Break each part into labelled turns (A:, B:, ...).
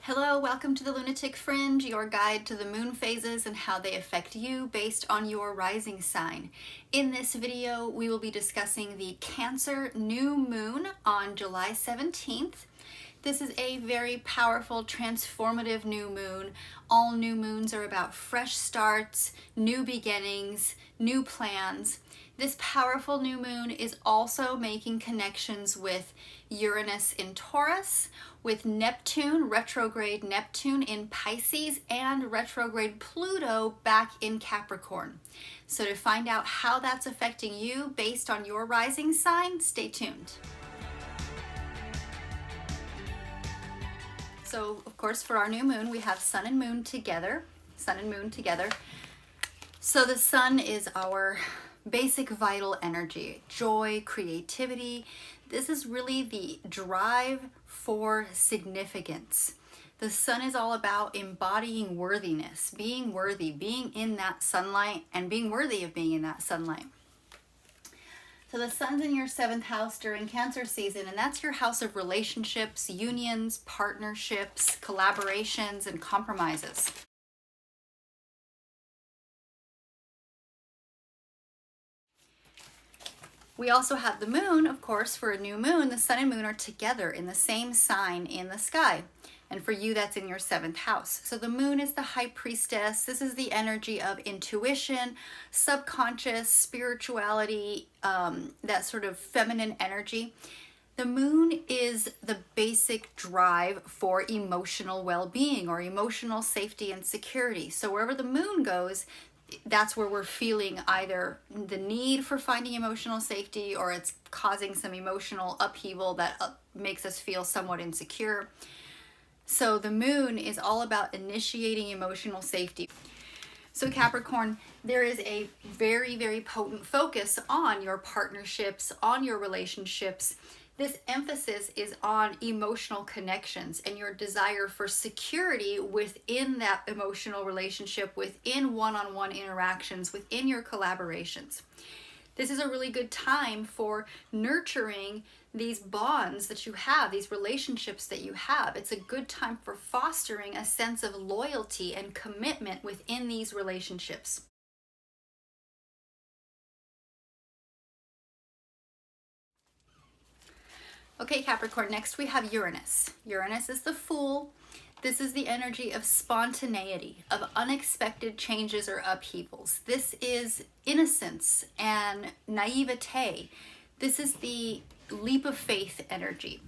A: Hello, welcome to the Lunatic Fringe, your guide to the moon phases and how they affect you based on your rising sign. In this video, we will be discussing the Cancer new moon on July 17th. This is a very powerful, transformative new moon. All new moons are about fresh starts, new beginnings, new plans. This powerful new moon is also making connections with Uranus in Taurus, with Neptune, retrograde Neptune in Pisces, and retrograde Pluto back in Capricorn. So to find out how that's affecting you based on your rising sign, stay tuned. So, of course, for our new moon, we have Sun and Moon together. Sun and Moon together. So the Sun is our basic vital energy, joy, creativity. This is really the drive for significance. The Sun is all about embodying worthiness, being worthy, being in that sunlight, and being worthy of being in that sunlight. So the Sun's in your 7th house during Cancer season, and that's your house of relationships, unions, partnerships, collaborations, and compromises. We also have the moon, of course, for a new moon. The Sun and Moon are together in the same sign in the sky. And for you, that's in your 7th house. So the moon is the high priestess. This is the energy of intuition, subconscious, spirituality, that sort of feminine energy. The moon is the basic drive for emotional well-being or emotional safety and security. So wherever the moon goes, that's where we're feeling either the need for finding emotional safety, or it's causing some emotional upheaval that makes us feel somewhat insecure. So the moon is all about initiating emotional safety. So Capricorn, there is a very, very potent focus on your partnerships, on your relationships. This emphasis is on emotional connections and your desire for security within that emotional relationship, within one-on-one interactions, within your collaborations. This is a really good time for nurturing these bonds that you have, these relationships that you have. It's a good time for fostering a sense of loyalty and commitment within these relationships. Okay, Capricorn, next we have Uranus. Uranus is the Fool. This is the energy of spontaneity, of unexpected changes or upheavals. This is innocence and naivete. This is the leap of faith energy.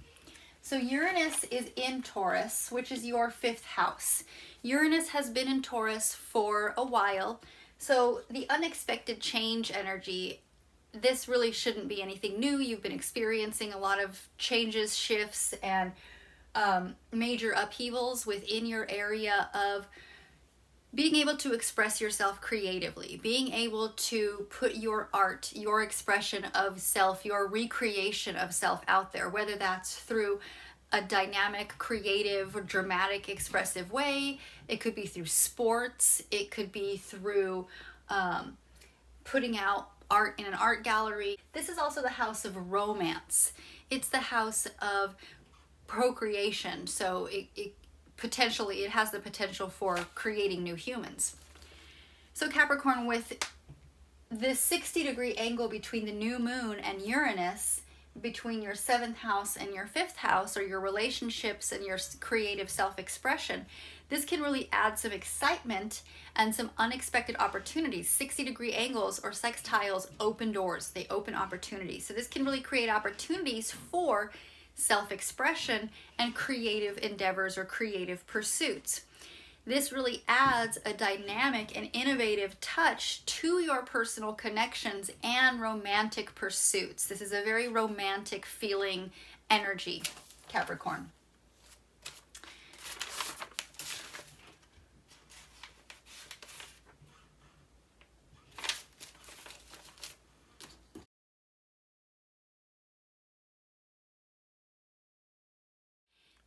A: So Uranus is in Taurus, which is your 5th house. Uranus has been in Taurus for a while. So the unexpected change energy, this really shouldn't be anything new. You've been experiencing a lot of changes, shifts, and major upheavals within your area of being able to express yourself creatively, being able to put your art, your expression of self, your recreation of self out there, whether that's through a dynamic, creative, or dramatic, expressive way. It could be through sports. It could be through putting out art in an art gallery. This is also the house of romance. It's the house of procreation. So it has the potential for creating new humans. So Capricorn, with this 60-degree angle between the new moon and Uranus, between your 7th house and your 5th house, or your relationships and your creative self-expression, this can really add some excitement and some unexpected opportunities. 60-degree angles or sextiles open doors. They open opportunities. So this can really create opportunities for self-expression and creative endeavors or creative pursuits. This really adds a dynamic and innovative touch to your personal connections and romantic pursuits. This is a very romantic feeling energy, Capricorn.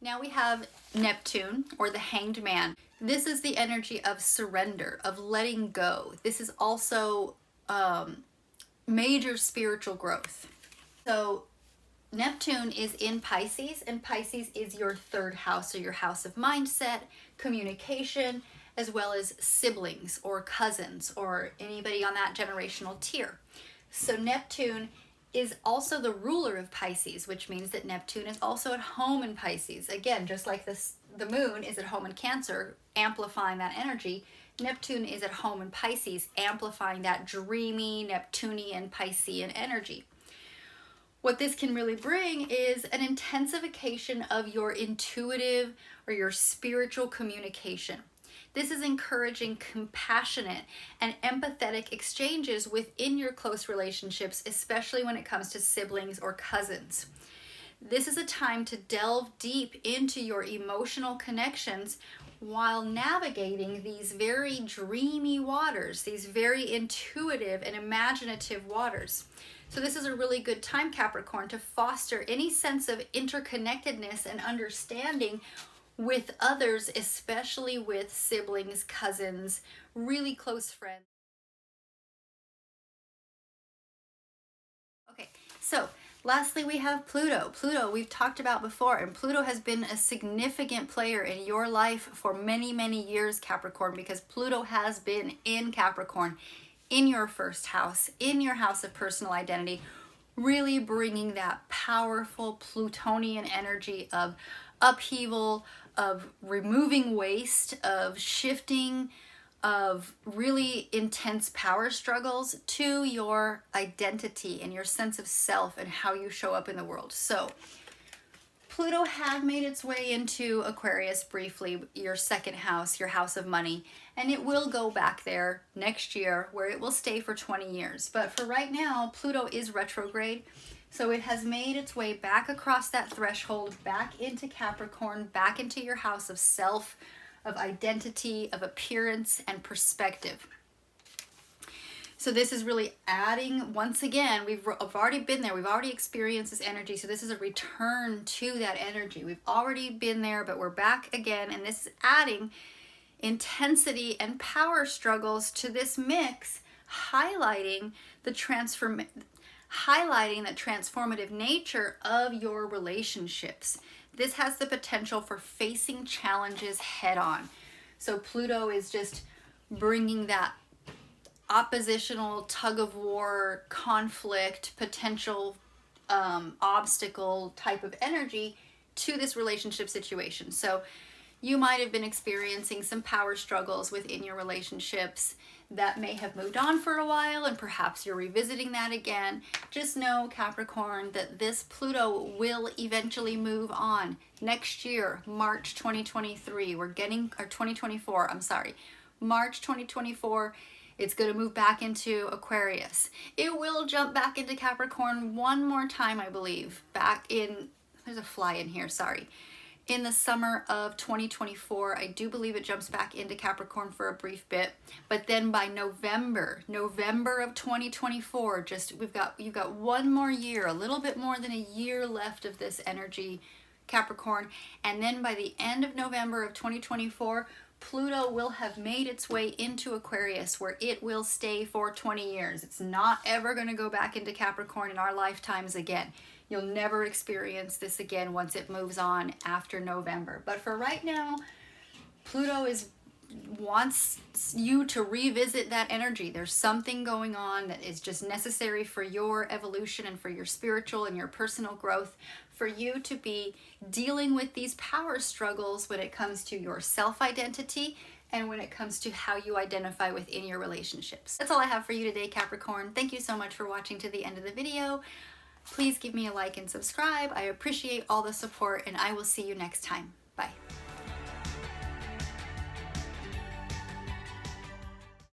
A: Now we have Neptune, or the Hanged Man. This is the energy of surrender, of letting go. This is also major spiritual growth. So Neptune is in Pisces, and Pisces is your third house, or your house of mindset, communication, as well as siblings or cousins or anybody on that generational tier. So Neptune is also the ruler of Pisces, which means that Neptune is also at home in Pisces. Again, just like the moon is at home in Cancer, amplifying that energy, Neptune is at home in Pisces, amplifying that dreamy Neptunian Piscean energy. What this can really bring is an intensification of your intuitive or your spiritual communication. This is encouraging compassionate and empathetic exchanges within your close relationships, especially when it comes to siblings or cousins. This is a time to delve deep into your emotional connections while navigating these very dreamy waters, these very intuitive and imaginative waters. So this is a really good time, Capricorn, to foster any sense of interconnectedness and understanding with others, especially with siblings, cousins, really close friends. Okay, so lastly we have Pluto. Pluto we've talked about before, and Pluto has been a significant player in your life for many, many years, Capricorn, because Pluto has been in Capricorn, in your first house, in your house of personal identity, really bringing that powerful Plutonian energy of upheaval, of removing waste, of shifting, of really intense power struggles to your identity and your sense of self and how you show up in the world. So Pluto had made its way into Aquarius briefly, your second house, your house of money, and it will go back there next year where it will stay for 20 years. But for right now, Pluto is retrograde, so it has made its way back across that threshold, back into Capricorn, back into your house of self, of identity, of appearance, and perspective. So this is really adding, once again, we've already been there. We've already experienced this energy. So this is a return to that energy. We've already been there, but we're back again. And this is adding intensity and power struggles to this mix, highlighting the transformative nature of your relationships. This has the potential for facing challenges head on. So Pluto is just bringing that oppositional tug of war, conflict, potential obstacle type of energy to this relationship situation. So you might have been experiencing some power struggles within your relationships that may have moved on for a while, and perhaps you're revisiting that again. Just know, Capricorn, that this Pluto will eventually move on. Next year, March 2023, we're getting, or 2024, I'm sorry, March 2024, it's going to move back into Aquarius. It will jump back into Capricorn one more time, I believe, back in, there's a fly in here, sorry. In the summer of 2024, I do believe it jumps back into Capricorn for a brief bit, but then by November of 2024, you've got one more year, a little bit more than a year left of this energy, Capricorn, and then by the end of November of 2024, Pluto will have made its way into Aquarius, where it will stay for 20 years. It's not ever going to go back into Capricorn in our lifetimes again. You'll never experience this again once it moves on after November. But for right now, Pluto wants you to revisit that energy. There's something going on that is just necessary for your evolution and for your spiritual and your personal growth, for you to be dealing with these power struggles when it comes to your self-identity and when it comes to how you identify within your relationships. That's all I have for you today, Capricorn. Thank you so much for watching to the end of the video. Please give me a like and subscribe. I appreciate all the support, and I will see you next time. Bye.